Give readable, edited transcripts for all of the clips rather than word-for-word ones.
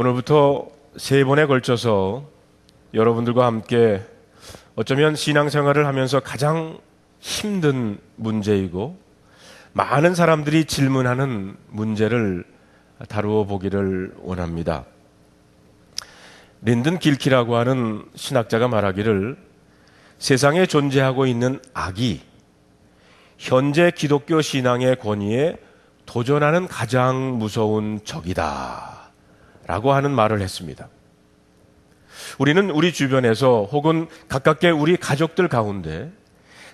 오늘부터 세 번에 걸쳐서 여러분들과 함께 어쩌면 신앙생활을 하면서 가장 힘든 문제이고 많은 사람들이 질문하는 문제를 다루어 보기를 원합니다. 린든 길키라고 하는 신학자가 말하기를 세상에 존재하고 있는 악이 현재 기독교 신앙의 권위에 도전하는 가장 무서운 적이다 라고 하는 말을 했습니다. 우리는 우리 주변에서 혹은 가깝게 우리 가족들 가운데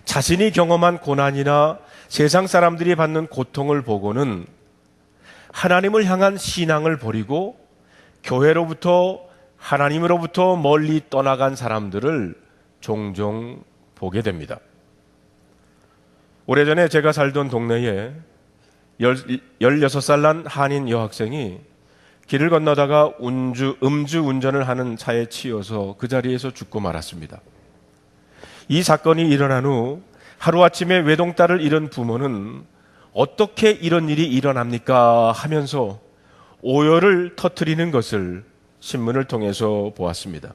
자신이 경험한 고난이나 세상 사람들이 받는 고통을 보고는 하나님을 향한 신앙을 버리고 교회로부터 하나님으로부터 멀리 떠나간 사람들을 종종 보게 됩니다. 오래전에 제가 살던 동네에 16살 난 한인 여학생이 길을 건너다가 음주 운전을 하는 차에 치여서 그 자리에서 죽고 말았습니다. 이 사건이 일어난 후 하루아침에 외동딸을 잃은 부모는 어떻게 이런 일이 일어납니까 하면서 오열을 터뜨리는 것을 신문을 통해서 보았습니다.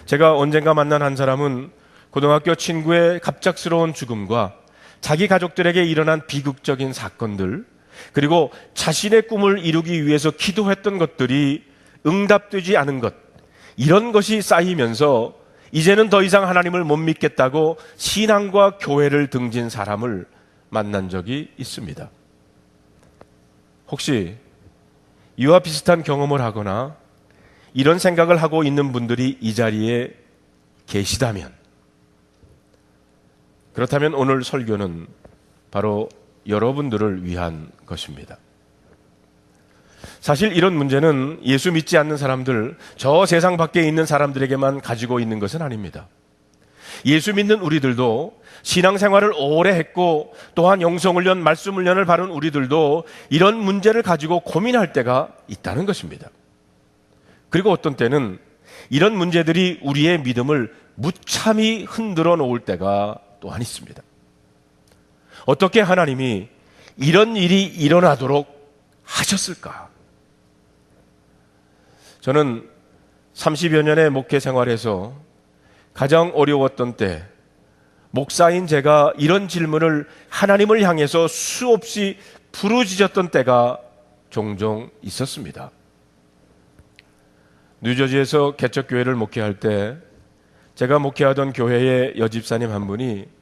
제가 언젠가 만난 한 사람은 고등학교 친구의 갑작스러운 죽음과 자기 가족들에게 일어난 비극적인 사건들, 그리고 자신의 꿈을 이루기 위해서 기도했던 것들이 응답되지 않은 것, 이런 것이 쌓이면서 이제는 더 이상 하나님을 못 믿겠다고 신앙과 교회를 등진 사람을 만난 적이 있습니다. 혹시 이와 비슷한 경험을 하거나 이런 생각을 하고 있는 분들이 이 자리에 계시다면, 그렇다면 오늘 설교는 바로 여러분들을 위한 것입니다. 사실 이런 문제는 예수 믿지 않는 사람들, 저 세상 밖에 있는 사람들에게만 가지고 있는 것은 아닙니다. 예수 믿는 우리들도, 신앙생활을 오래 했고 또한 영성훈련, 말씀훈련을 받은 우리들도 이런 문제를 가지고 고민할 때가 있다는 것입니다. 그리고 어떤 때는 이런 문제들이 우리의 믿음을 무참히 흔들어 놓을 때가 또한 있습니다. 어떻게 하나님이 이런 일이 일어나도록 하셨을까? 저는 30여 년의 목회 생활에서 가장 어려웠던 때, 목사인 제가 이런 질문을 하나님을 향해서 수없이 부르짖었던 때가 종종 있었습니다. 뉴저지에서 개척교회를 목회할 때 제가 목회하던 교회의 여집사님 한 분이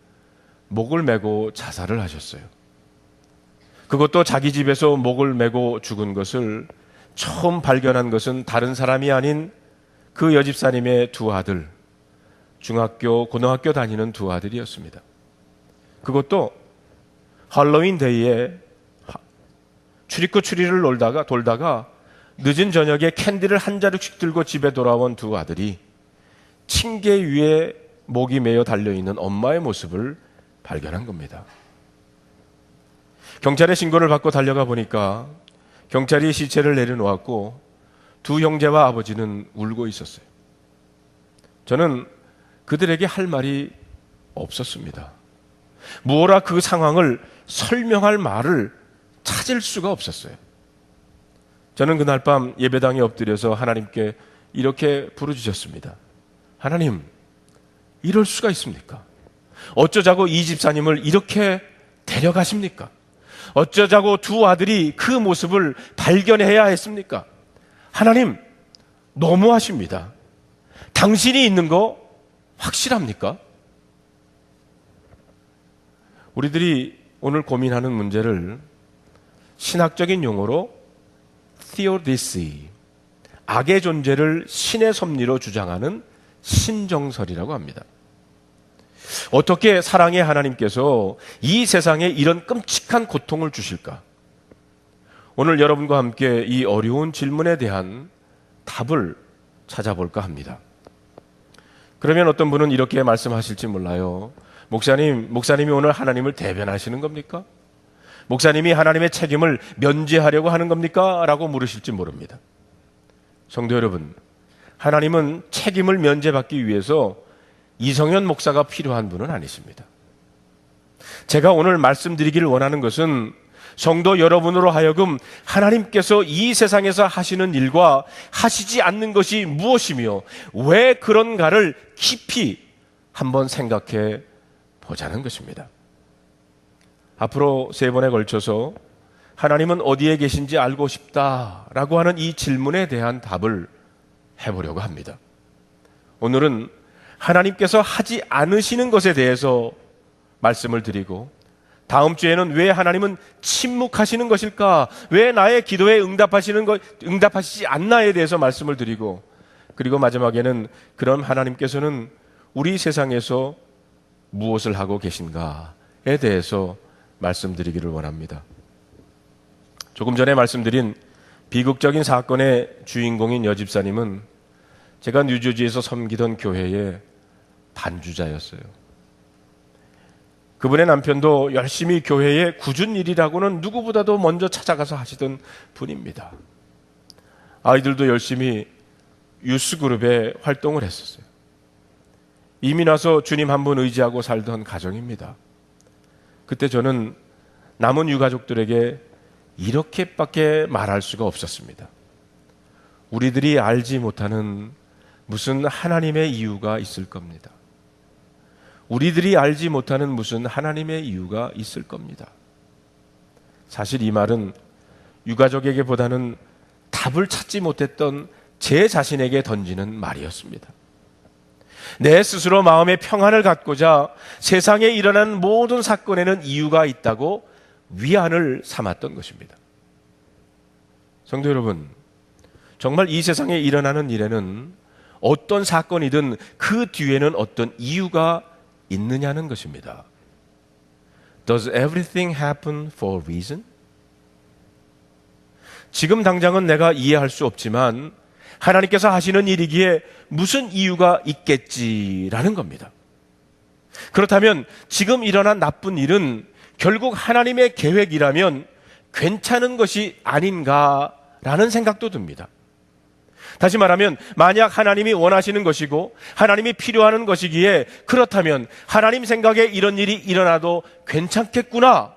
목을 메고 자살을 하셨어요. 그것도 자기 집에서 목을 메고 죽은 것을 처음 발견한 것은 다른 사람이 아닌 그 여집사님의 두 아들, 중학교, 고등학교 다니는 두 아들이었습니다. 그것도 할로윈 데이에 추리코 추리를 돌다가 늦은 저녁에 캔디를 한 자루씩 들고 집에 돌아온 두 아들이 층계 위에 목이 메어 달려있는 엄마의 모습을 발견한 겁니다. 경찰에 신고를 받고 달려가 보니까 경찰이 시체를 내려놓았고 두 형제와 아버지는 울고 있었어요. 저는 그들에게 할 말이 없었습니다. 무엇라 그 상황을 설명할 말을 찾을 수가 없었어요. 저는 그날 밤 예배당에 엎드려서 하나님께 이렇게 부르짖었습니다. 하나님, 이럴 수가 있습니까? 어쩌자고 이 집사님을 이렇게 데려가십니까? 어쩌자고 두 아들이 그 모습을 발견해야 했습니까? 하나님, 너무하십니다. 당신이 있는 거 확실합니까? 우리들이 오늘 고민하는 문제를 신학적인 용어로 theodicy, 악의 존재를 신의 섭리로 주장하는 신정설이라고 합니다. 어떻게 사랑의 하나님께서 이 세상에 이런 끔찍한 고통을 주실까? 오늘 여러분과 함께 이 어려운 질문에 대한 답을 찾아볼까 합니다. 그러면 어떤 분은 이렇게 말씀하실지 몰라요. 목사님이 오늘 하나님을 대변하시는 겁니까? 목사님이 하나님의 책임을 면제하려고 하는 겁니까? 라고 물으실지 모릅니다. 성도 여러분, 하나님은 책임을 면제받기 위해서 이성현 목사가 필요한 분은 아니십니다. 제가 오늘 말씀드리기를 원하는 것은 성도 여러분으로 하여금 하나님께서 이 세상에서 하시는 일과 하시지 않는 것이 무엇이며 왜 그런가를 깊이 한번 생각해 보자는 것입니다. 앞으로 3번에 걸쳐서 하나님은 어디에 계신지 알고 싶다라고 하는 이 질문에 대한 답을 해보려고 합니다. 오늘은 하나님께서 하지 않으시는 것에 대해서 말씀을 드리고, 다음 주에는 왜 하나님은 침묵하시는 것일까? 왜 나의 기도에 응답하시지 않나에 대해서 말씀을 드리고, 그리고 마지막에는 그럼 하나님께서는 우리 세상에서 무엇을 하고 계신가에 대해서 말씀드리기를 원합니다. 조금 전에 말씀드린 비극적인 사건의 주인공인 여집사님은 제가 뉴저지에서 섬기던 교회의 반주자였어요. 그분의 남편도 열심히 교회의 굳은 일이라고는 누구보다도 먼저 찾아가서 하시던 분입니다. 아이들도 열심히 유스그룹에 활동을 했었어요. 이민 와서 주님 한 분 의지하고 살던 가정입니다. 그때 저는 남은 유가족들에게 이렇게밖에 말할 수가 없었습니다. 우리들이 알지 못하는 무슨 하나님의 이유가 있을 겁니다. 우리들이 알지 못하는 무슨 하나님의 이유가 있을 겁니다. 사실 이 말은 유가족에게보다는 답을 찾지 못했던 제 자신에게 던지는 말이었습니다. 내 스스로 마음의 평안을 갖고자 세상에 일어난 모든 사건에는 이유가 있다고 위안을 삼았던 것입니다. 성도 여러분, 정말 이 세상에 일어나는 일에는 어떤 사건이든 그 뒤에는 어떤 이유가 있느냐는 것입니다. Does everything happen for a reason? 지금 당장은 내가 이해할 수 없지만 하나님께서 하시는 일이기에 무슨 이유가 있겠지라는 겁니다. 그렇다면 지금 일어난 나쁜 일은 결국 하나님의 계획이라면 괜찮은 것이 아닌가라는 생각도 듭니다. 다시 말하면 만약 하나님이 원하시는 것이고 하나님이 필요하는 것이기에 그렇다면 하나님 생각에 이런 일이 일어나도 괜찮겠구나.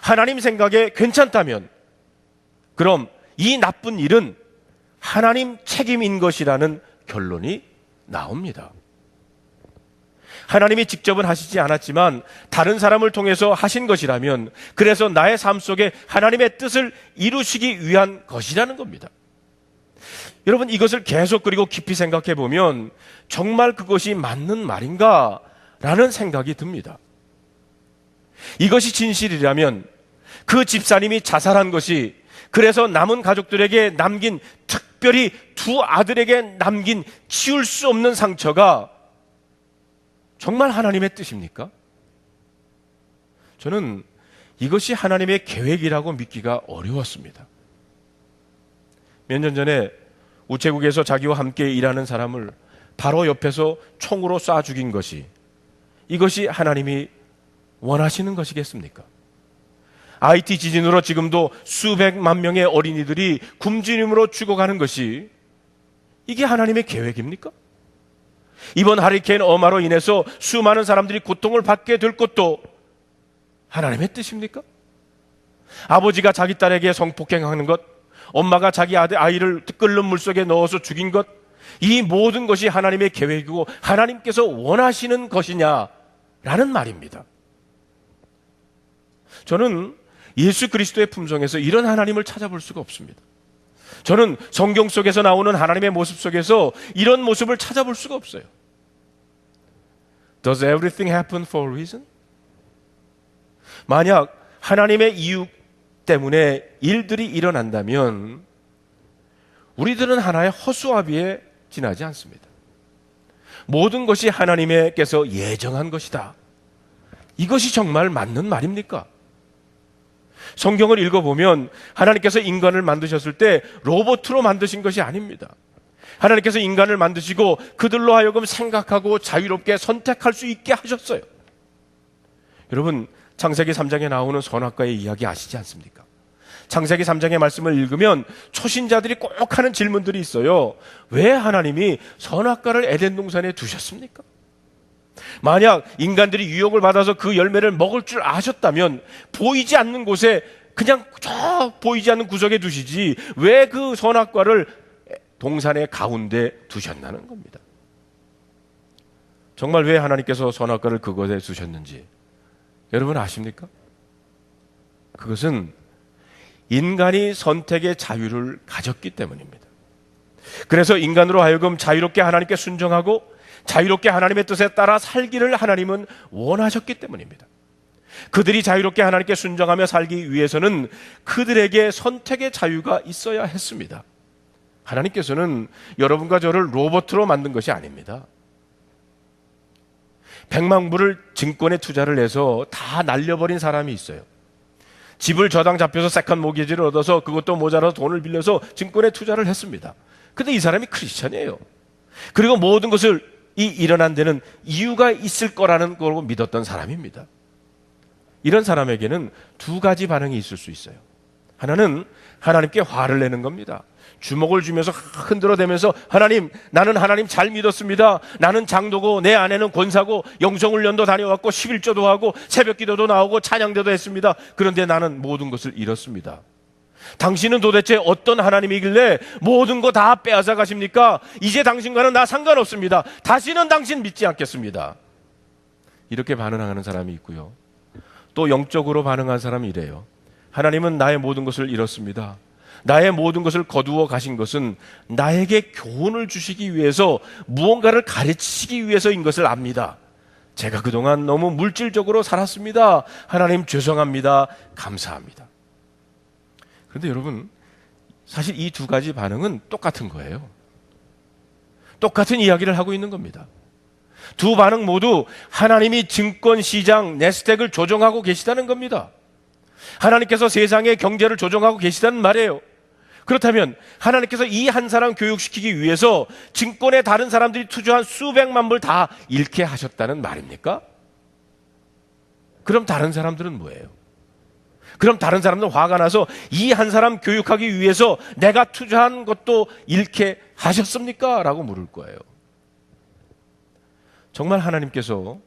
하나님 생각에 괜찮다면 그럼 이 나쁜 일은 하나님 책임인 것이라는 결론이 나옵니다. 하나님이 직접은 하시지 않았지만 다른 사람을 통해서 하신 것이라면 그래서 나의 삶 속에 하나님의 뜻을 이루시기 위한 것이라는 겁니다. 여러분, 이것을 계속 그리고 깊이 생각해 보면 정말 그것이 맞는 말인가라는 생각이 듭니다. 이것이 진실이라면 그 집사님이 자살한 것이 그래서 남은 가족들에게 남긴, 특별히 2 아들에게 남긴 치울 수 없는 상처가 정말 하나님의 뜻입니까? 저는 이것이 하나님의 계획이라고 믿기가 어려웠습니다. 몇 년 전에 우체국에서 자기와 함께 일하는 사람을 바로 옆에서 총으로 쏴 죽인 것이 이것이 하나님이 원하시는 것이겠습니까? IT 지진으로 지금도 수백만 명의 어린이들이 굶주림으로 죽어가는 것이 이게 하나님의 계획입니까? 이번 하리케인 어마로 인해서 수많은 사람들이 고통을 받게 될 것도 하나님의 뜻입니까? 아버지가 자기 딸에게 성폭행하는 것, 엄마가 자기 아이를 끓는 물속에 넣어서 죽인 것, 이 모든 것이 하나님의 계획이고 하나님께서 원하시는 것이냐라는 말입니다. 저는 예수 그리스도의 품성에서 이런 하나님을 찾아볼 수가 없습니다. 저는 성경 속에서 나오는 하나님의 모습 속에서 이런 모습을 찾아볼 수가 없어요. Does everything happen for a reason? 만약 하나님의 이유 때문에 일들이 일어난다면 우리들은 하나의 허수아비에 지나지 않습니다. 모든 것이 하나님께서 예정한 것이다. 이것이 정말 맞는 말입니까? 성경을 읽어보면 하나님께서 인간을 만드셨을 때 로봇으로 만드신 것이 아닙니다. 하나님께서 인간을 만드시고 그들로 하여금 생각하고 자유롭게 선택할 수 있게 하셨어요. 여러분, 창세기 3장에 나오는 선악과의 이야기 아시지 않습니까? 창세기 3장의 말씀을 읽으면 초신자들이 꼭 하는 질문들이 있어요. 왜 하나님이 선악과를 에덴 동산에 두셨습니까? 만약 인간들이 유혹을 받아서 그 열매를 먹을 줄 아셨다면 보이지 않는 곳에 그냥 저 보이지 않는 구석에 두시지 왜 그 선악과를 동산의 가운데 두셨나는 겁니다. 정말 왜 하나님께서 선악과를 그곳에 두셨는지 여러분 아십니까? 그것은 인간이 선택의 자유를 가졌기 때문입니다. 그래서 인간으로 하여금 자유롭게 하나님께 순종하고 자유롭게 하나님의 뜻에 따라 살기를 하나님은 원하셨기 때문입니다. 그들이 자유롭게 하나님께 순종하며 살기 위해서는 그들에게 선택의 자유가 있어야 했습니다. 하나님께서는 여러분과 저를 로봇으로 만든 것이 아닙니다. 100만 불을 증권에 투자를 해서 다 날려버린 사람이 있어요. 집을 저당 잡혀서 세컨 모기지를 얻어서 그것도 모자라서 돈을 빌려서 증권에 투자를 했습니다. 근데 이 사람이 크리스천이에요. 그리고 모든 것을 일어난 데는 이유가 있을 거라는 걸 믿었던 사람입니다. 이런 사람에게는 두 가지 반응이 있을 수 있어요. 하나는 하나님께 화를 내는 겁니다. 주먹을 주면서 흔들어대면서 하나님, 나는 하나님 잘 믿었습니다. 나는 장도고 내 아내는 권사고 영성훈련도 다녀왔고 11조도 하고 새벽기도도 나오고 찬양대도 했습니다. 그런데 나는 모든 것을 잃었습니다. 당신은 도대체 어떤 하나님이길래 모든 거 다 빼앗아 가십니까? 이제 당신과는 나 상관없습니다. 다시는 당신 믿지 않겠습니다. 이렇게 반응하는 사람이 있고요. 또 영적으로 반응한 사람이 이래요. 하나님은 나의 모든 것을 잃었습니다. 나의 모든 것을 거두어 가신 것은 나에게 교훈을 주시기 위해서 무언가를 가르치시기 위해서인 것을 압니다. 제가 그동안 너무 물질적으로 살았습니다. 하나님 죄송합니다. 감사합니다. 그런데 여러분, 사실 이 두 가지 반응은 똑같은 거예요. 똑같은 이야기를 하고 있는 겁니다. 두 반응 모두 하나님이 증권시장 내스닥을 조종하고 계시다는 겁니다. 하나님께서 세상의 경제를 조종하고 계시다는 말이에요. 그렇다면 하나님께서 이 한 사람 교육시키기 위해서 증권에 다른 사람들이 투자한 수백만 불 다 잃게 하셨다는 말입니까? 그럼 다른 사람들은 뭐예요? 그럼 다른 사람들은 화가 나서 이 한 사람 교육하기 위해서 내가 투자한 것도 잃게 하셨습니까? 라고 물을 거예요. 정말 하나님께서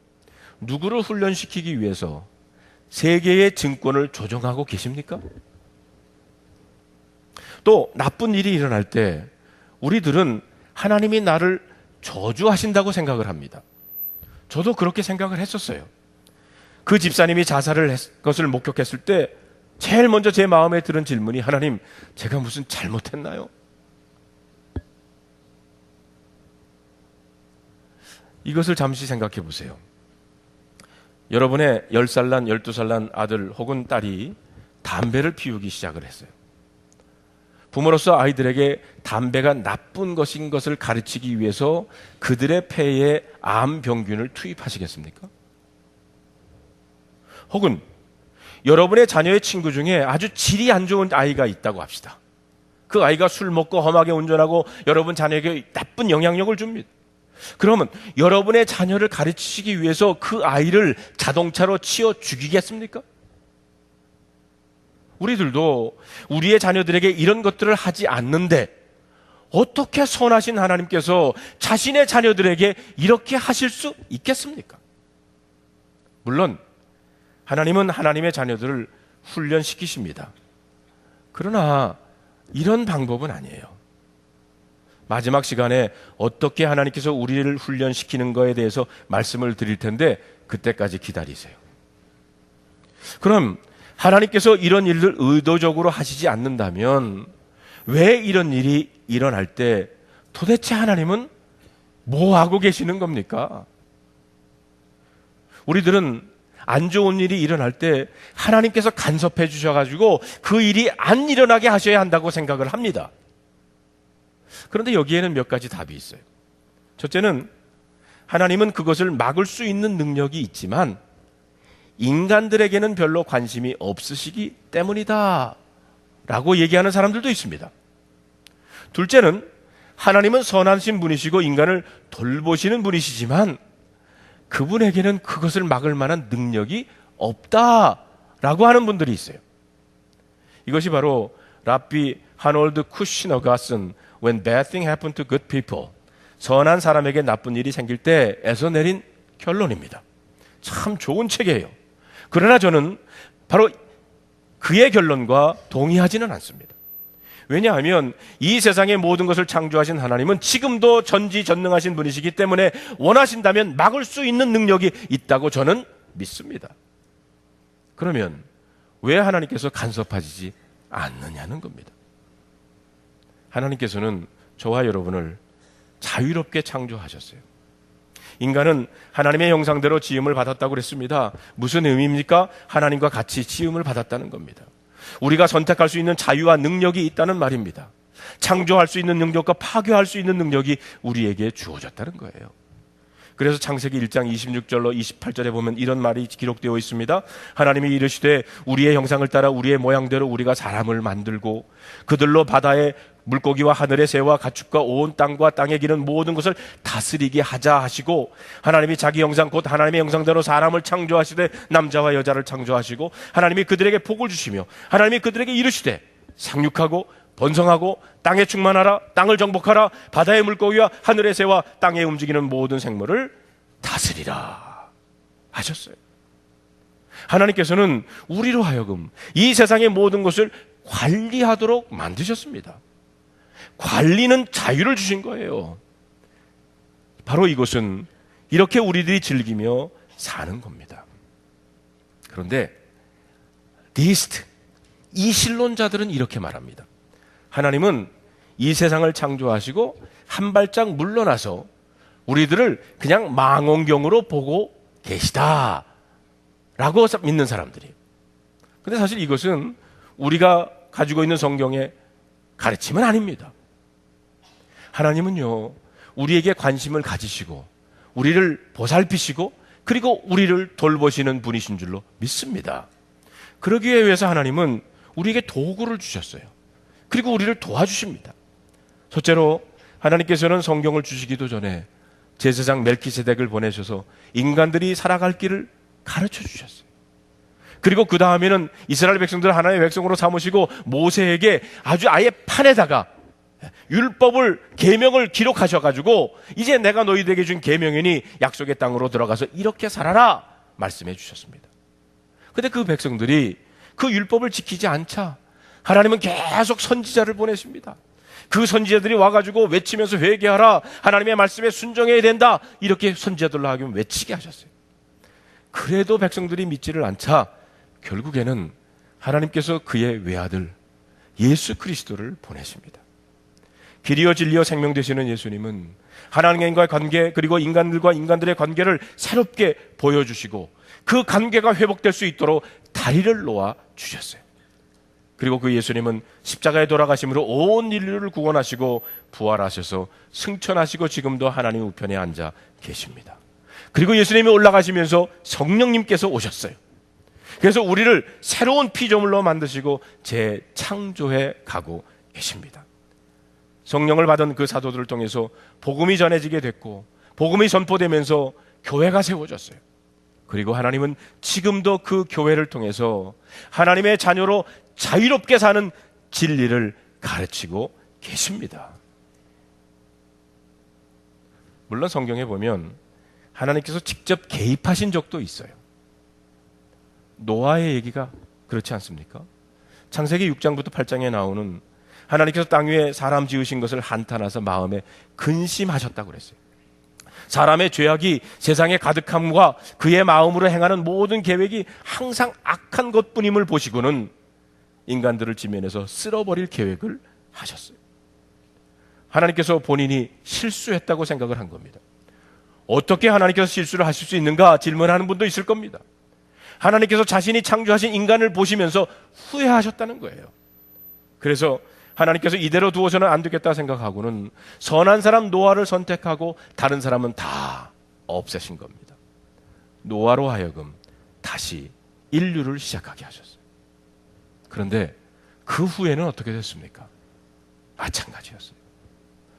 누구를 훈련시키기 위해서 세계의 증권을 조종하고 계십니까? 또 나쁜 일이 일어날 때 우리들은 하나님이 나를 저주하신다고 생각을 합니다. 저도 그렇게 생각을 했었어요. 그 집사님이 자살을 했 것을 목격했을 때 제일 먼저 제 마음에 드는 질문이 하나님, 제가 무슨 잘못했나요? 이것을 잠시 생각해 보세요. 여러분의 10살 난 12살 난 아들 혹은 딸이 담배를 피우기 시작을 했어요. 부모로서 아이들에게 담배가 나쁜 것인 것을 가르치기 위해서 그들의 폐에 암병균을 투입하시겠습니까? 혹은 여러분의 자녀의 친구 중에 아주 질이 안 좋은 아이가 있다고 합시다. 그 아이가 술 먹고 험하게 운전하고 여러분 자녀에게 나쁜 영향력을 줍니다. 그러면 여러분의 자녀를 가르치시기 위해서 그 아이를 자동차로 치어 죽이겠습니까? 우리들도 우리의 자녀들에게 이런 것들을 하지 않는데 어떻게 선하신 하나님께서 자신의 자녀들에게 이렇게 하실 수 있겠습니까? 물론 하나님은 하나님의 자녀들을 훈련시키십니다. 그러나 이런 방법은 아니에요. 마지막 시간에 어떻게 하나님께서 우리를 훈련시키는 거에 대해서 말씀을 드릴 텐데 그때까지 기다리세요. 그럼 하나님께서 이런 일을 의도적으로 하시지 않는다면 왜 이런 일이 일어날 때 도대체 하나님은 뭐 하고 계시는 겁니까? 우리들은 안 좋은 일이 일어날 때 하나님께서 간섭해 주셔가지고 그 일이 안 일어나게 하셔야 한다고 생각을 합니다. 그런데 여기에는 몇 가지 답이 있어요. 첫째는 하나님은 그것을 막을 수 있는 능력이 있지만 인간들에게는 별로 관심이 없으시기 때문이다 라고 얘기하는 사람들도 있습니다. 둘째는 하나님은 선하신 분이시고 인간을 돌보시는 분이시지만 그분에게는 그것을 막을 만한 능력이 없다라고 하는 분들이 있어요. 이것이 바로 랍비 하놀드 쿠시너가 쓴 When bad thing happened to good people, 선한 사람에게 나쁜 일이 생길 때에서 내린 결론입니다. 참 좋은 책이에요. 그러나 저는 바로 그의 결론과 동의하지는 않습니다. 왜냐하면 이 세상의 모든 것을 창조하신 하나님은 지금도 전지전능하신 분이시기 때문에 원하신다면 막을 수 있는 능력이 있다고 저는 믿습니다. 그러면 왜 하나님께서 간섭하지 않느냐는 겁니다. 하나님께서는 저와 여러분을 자유롭게 창조하셨어요. 인간은 하나님의 형상대로 지음을 받았다고 그랬습니다. 무슨 의미입니까? 하나님과 같이 지음을 받았다는 겁니다. 우리가 선택할 수 있는 자유와 능력이 있다는 말입니다. 창조할 수 있는 능력과 파괴할 수 있는 능력이 우리에게 주어졌다는 거예요. 그래서 창세기 1장 26절로 28절에 보면 이런 말이 기록되어 있습니다. 하나님이 이르시되 우리의 형상을 따라 우리의 모양대로 우리가 사람을 만들고 그들로 바다의 물고기와 하늘의 새와 가축과 온 땅과 땅에 기는 모든 것을 다스리게 하자 하시고, 하나님이 자기 형상 곧 하나님의 형상대로 사람을 창조하시되 남자와 여자를 창조하시고, 하나님이 그들에게 복을 주시며 하나님이 그들에게 이르시되 상륙하고 번성하고 땅에 충만하라, 땅을 정복하라, 바다의 물고기와 하늘의 새와 땅에 움직이는 모든 생물을 다스리라 하셨어요. 하나님께서는 우리로 하여금 이 세상의 모든 것을 관리하도록 만드셨습니다. 관리는 자유를 주신 거예요. 바로 이것은 이렇게 우리들이 즐기며 사는 겁니다. 그런데 데이스트, 이신론자들은 이렇게 말합니다. 하나님은 이 세상을 창조하시고 한 발짝 물러나서 우리들을 그냥 망원경으로 보고 계시다 라고 믿는 사람들이에요. 그런데 사실 이것은 우리가 가지고 있는 성경의 가르침은 아닙니다. 하나님은요, 우리에게 관심을 가지시고 우리를 보살피시고 그리고 우리를 돌보시는 분이신 줄로 믿습니다. 그러기 위해서 하나님은 우리에게 도구를 주셨어요. 그리고 우리를 도와주십니다. 첫째로 하나님께서는 성경을 주시기도 전에 제사장 멜키세덱을 보내셔서 인간들이 살아갈 길을 가르쳐 주셨어요. 그리고 그 다음에는 이스라엘 백성들을 하나님의 백성으로 삼으시고 모세에게 아주 아예 판에다가 율법을, 계명을 기록하셔가지고 이제 내가 너희들에게 준 계명이니 약속의 땅으로 들어가서 이렇게 살아라 말씀해 주셨습니다. 근데 그 백성들이 그 율법을 지키지 않자 하나님은 계속 선지자를 보내십니다. 그 선지자들이 와가지고 외치면서 회개하라, 하나님의 말씀에 순종해야 된다, 이렇게 선지자들로 하여금 외치게 하셨어요. 그래도 백성들이 믿지를 않자 결국에는 하나님께서 그의 외아들 예수 그리스도를 보내십니다. 길이요 진리요 생명 되시는 예수님은 하나님과의 관계, 그리고 인간들과 인간들의 관계를 새롭게 보여주시고 그 관계가 회복될 수 있도록 다리를 놓아 주셨어요. 그리고 그 예수님은 십자가에 돌아가심으로 온 인류를 구원하시고 부활하셔서 승천하시고 지금도 하나님 우편에 앉아 계십니다. 그리고 예수님이 올라가시면서 성령님께서 오셨어요. 그래서 우리를 새로운 피조물로 만드시고 재창조해 가고 계십니다. 성령을 받은 그 사도들을 통해서 복음이 전해지게 됐고 복음이 전포되면서 교회가 세워졌어요. 그리고 하나님은 지금도 그 교회를 통해서 하나님의 자녀로 자유롭게 사는 진리를 가르치고 계십니다. 물론 성경에 보면 하나님께서 직접 개입하신 적도 있어요. 노아의 얘기가 그렇지 않습니까? 창세기 6장부터 8장에 나오는 하나님께서 땅 위에 사람 지으신 것을 한탄하셔서 마음에 근심하셨다고 그랬어요. 사람의 죄악이 세상에 가득함과 그의 마음으로 행하는 모든 계획이 항상 악한 것뿐임을 보시고는 인간들을 지면에서 쓸어버릴 계획을 하셨어요. 하나님께서 본인이 실수했다고 생각을 한 겁니다. 어떻게 하나님께서 실수를 하실 수 있는가 질문하는 분도 있을 겁니다. 하나님께서 자신이 창조하신 인간을 보시면서 후회하셨다는 거예요. 그래서 하나님께서 이대로 두어서는 안 되겠다 생각하고는 선한 사람 노아를 선택하고 다른 사람은 다 없애신 겁니다. 노아로 하여금 다시 인류를 시작하게 하셨어요. 그런데 그 후에는 어떻게 됐습니까? 마찬가지였어요.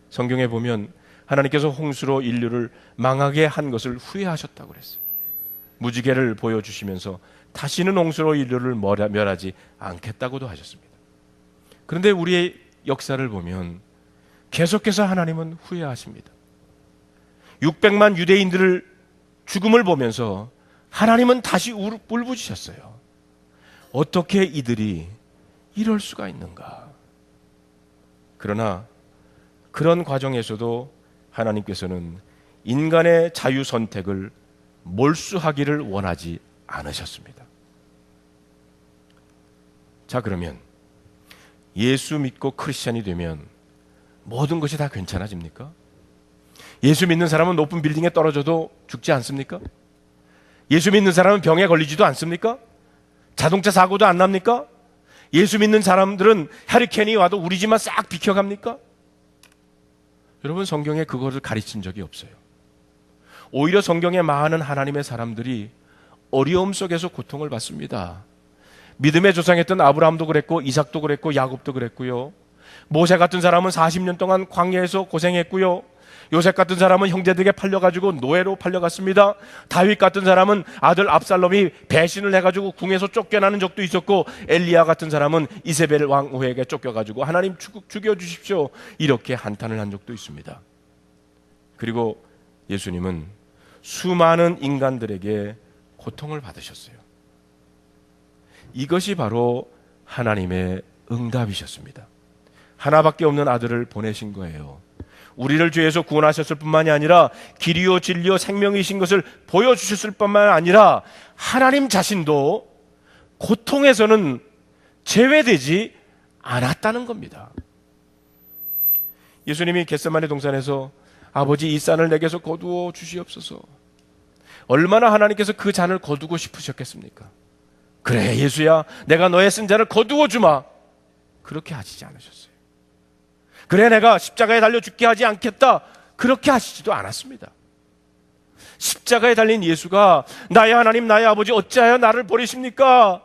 성경에 보면 하나님께서 홍수로 인류를 망하게 한 것을 후회하셨다고 그랬어요. 무지개를 보여주시면서 다시는 홍수로 인류를 멸하지 않겠다고도 하셨습니다. 그런데 우리의 역사를 보면 계속해서 하나님은 후회하십니다. 600만 유대인들을 죽음을 보면서 하나님은 다시 울부짖으셨어요. 어떻게 이들이 이럴 수가 있는가? 그러나 그런 과정에서도 하나님께서는 인간의 자유 선택을 몰수하기를 원하지 않으셨습니다. 자, 그러면 예수 믿고 크리스찬이 되면 모든 것이 다 괜찮아집니까? 예수 믿는 사람은 높은 빌딩에 떨어져도 죽지 않습니까? 예수 믿는 사람은 병에 걸리지도 않습니까? 자동차 사고도 안 납니까? 예수 믿는 사람들은 해리케인이 와도 우리 집만 싹 비켜갑니까? 여러분, 성경에 그것을 가르친 적이 없어요. 오히려 성경에 많은 하나님의 사람들이 어려움 속에서 고통을 받습니다. 믿음의 조상했던 아브라함도 그랬고, 이삭도 그랬고, 야곱도 그랬고요. 모세 같은 사람은 40년 동안 광야에서 고생했고요. 요셉 같은 사람은 형제들에게 팔려가지고 노예로 팔려갔습니다. 다윗 같은 사람은 아들 압살롬이 배신을 해가지고 궁에서 쫓겨나는 적도 있었고, 엘리야 같은 사람은 이세벨 왕후에게 쫓겨가지고 하나님 죽여주십시오 이렇게 한탄을 한 적도 있습니다. 그리고 예수님은 수많은 인간들에게 고통을 받으셨어요. 이것이 바로 하나님의 응답이셨습니다. 하나밖에 없는 아들을 보내신 거예요. 우리를 죄에서 구원하셨을 뿐만이 아니라 길이요 진리요 생명이신 것을 보여주셨을 뿐만 아니라 하나님 자신도 고통에서는 제외되지 않았다는 겁니다. 예수님이 겟세마네 동산에서 아버지 이 잔을 내게서 거두어 주시옵소서. 얼마나 하나님께서 그 잔을 거두고 싶으셨겠습니까? 그래 예수야, 내가 너의 쓴 잔을 거두어 주마. 그렇게 하시지 않으셨어요. 그래 내가 십자가에 달려 죽게 하지 않겠다. 그렇게 하시지도 않았습니다. 십자가에 달린 예수가 나의 하나님 나의 아버지 어찌하여 나를 버리십니까?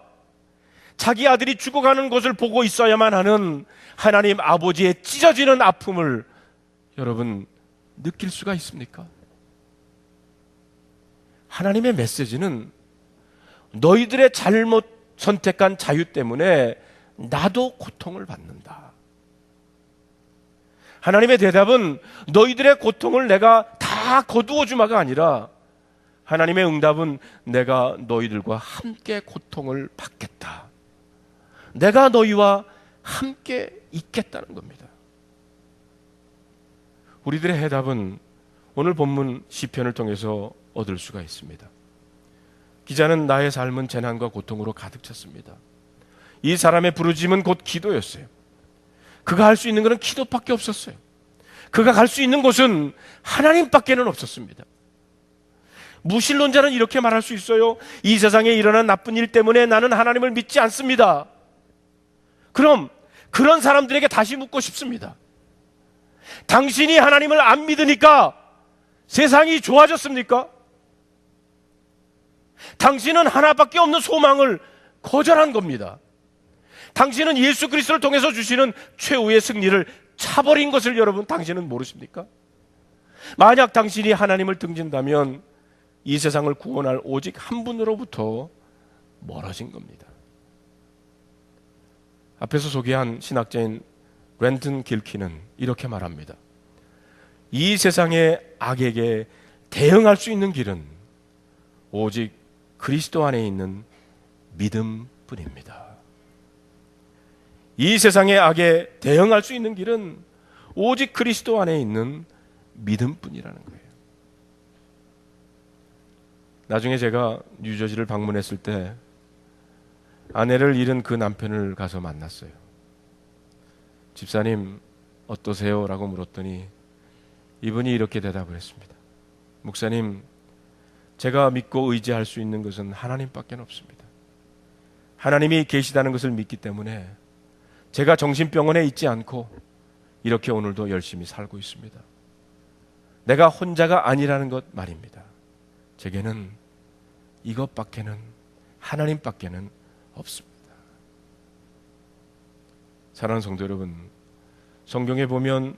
자기 아들이 죽어가는 것을 보고 있어야만 하는 하나님 아버지의 찢어지는 아픔을 여러분 느낄 수가 있습니까? 하나님의 메시지는 너희들의 잘못 선택한 자유 때문에 나도 고통을 받는다. 하나님의 대답은 너희들의 고통을 내가 다 거두어 주마가 아니라 하나님의 응답은 내가 너희들과 함께 고통을 받겠다. 내가 너희와 함께 있겠다는 겁니다. 우리들의 해답은 오늘 본문 시편을 통해서 얻을 수가 있습니다. 기자는 나의 삶은 재난과 고통으로 가득 찼습니다. 이 사람의 부르짖음은 곧 기도였어요. 그가 할 수 있는 것은 기도밖에 없었어요. 그가 갈 수 있는 곳은 하나님밖에는 없었습니다. 무신론자는 이렇게 말할 수 있어요. 이 세상에 일어난 나쁜 일 때문에 나는 하나님을 믿지 않습니다. 그럼 그런 사람들에게 다시 묻고 싶습니다. 당신이 하나님을 안 믿으니까 세상이 좋아졌습니까? 당신은 하나밖에 없는 소망을 거절한 겁니다. 당신은 예수 그리스도를 통해서 주시는 최후의 승리를 차버린 것을 여러분 당신은 모르십니까? 만약 당신이 하나님을 등진다면 이 세상을 구원할 오직 한 분으로부터 멀어진 겁니다. 앞에서 소개한 신학자인 랜튼 길키는 이렇게 말합니다. 이 세상의 악에게 대응할 수 있는 길은 오직 그리스도 안에 있는 믿음뿐입니다. 이 세상의 악에 대응할 수 있는 길은 오직 그리스도 안에 있는 믿음뿐이라는 거예요. 나중에 제가 뉴저지를 방문했을 때 아내를 잃은 그 남편을 가서 만났어요. 집사님 어떠세요? 라고 물었더니 이분이 이렇게 대답을 했습니다. 목사님, 제가 믿고 의지할 수 있는 것은 하나님밖에 없습니다. 하나님이 계시다는 것을 믿기 때문에 제가 정신병원에 있지 않고 이렇게 오늘도 열심히 살고 있습니다. 내가 혼자가 아니라는 것 말입니다. 제게는 이것밖에는 하나님밖에는 없습니다. 사랑하는 성도 여러분, 성경에 보면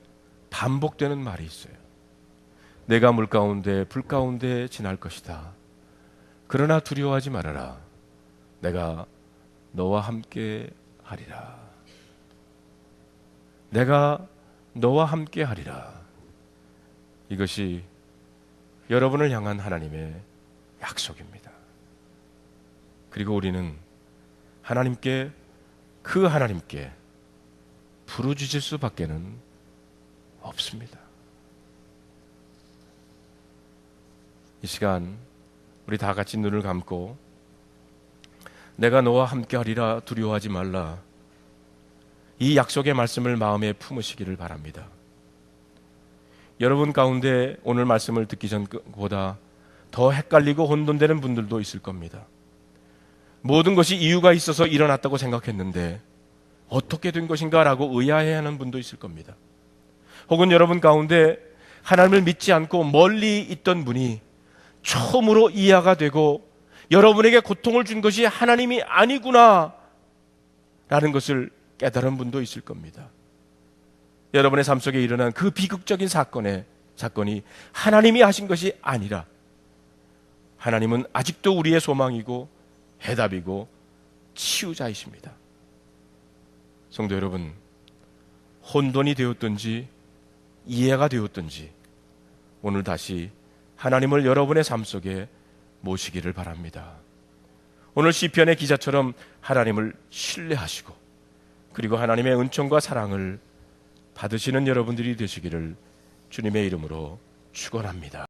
반복되는 말이 있어요. 내가 물 가운데 불 가운데 지날 것이다. 그러나 두려워하지 말아라. 내가 너와 함께 하리라. 내가 너와 함께 하리라. 이것이 여러분을 향한 하나님의 약속입니다. 그리고 우리는 그 하나님께 부르짖을 수밖에는 없습니다. 이 시간 우리 다 같이 눈을 감고 내가 너와 함께하리라 두려워하지 말라, 이 약속의 말씀을 마음에 품으시기를 바랍니다. 여러분 가운데 오늘 말씀을 듣기 전보다 더 헷갈리고 혼돈되는 분들도 있을 겁니다. 모든 것이 이유가 있어서 일어났다고 생각했는데 어떻게 된 것인가 라고 의아해하는 분도 있을 겁니다. 혹은 여러분 가운데 하나님을 믿지 않고 멀리 있던 분이 처음으로 이해가 되고 여러분에게 고통을 준 것이 하나님이 아니구나 라는 것을 깨달은 분도 있을 겁니다. 여러분의 삶 속에 일어난 그 비극적인 사건이 하나님이 하신 것이 아니라 하나님은 아직도 우리의 소망이고 해답이고 치유자이십니다. 성도 여러분, 혼돈이 되었든지 이해가 되었든지 오늘 다시 하나님을 여러분의 삶 속에 모시기를 바랍니다. 오늘 시편의 기자처럼 하나님을 신뢰하시고 그리고 하나님의 은총과 사랑을 받으시는 여러분들이 되시기를 주님의 이름으로 축원합니다.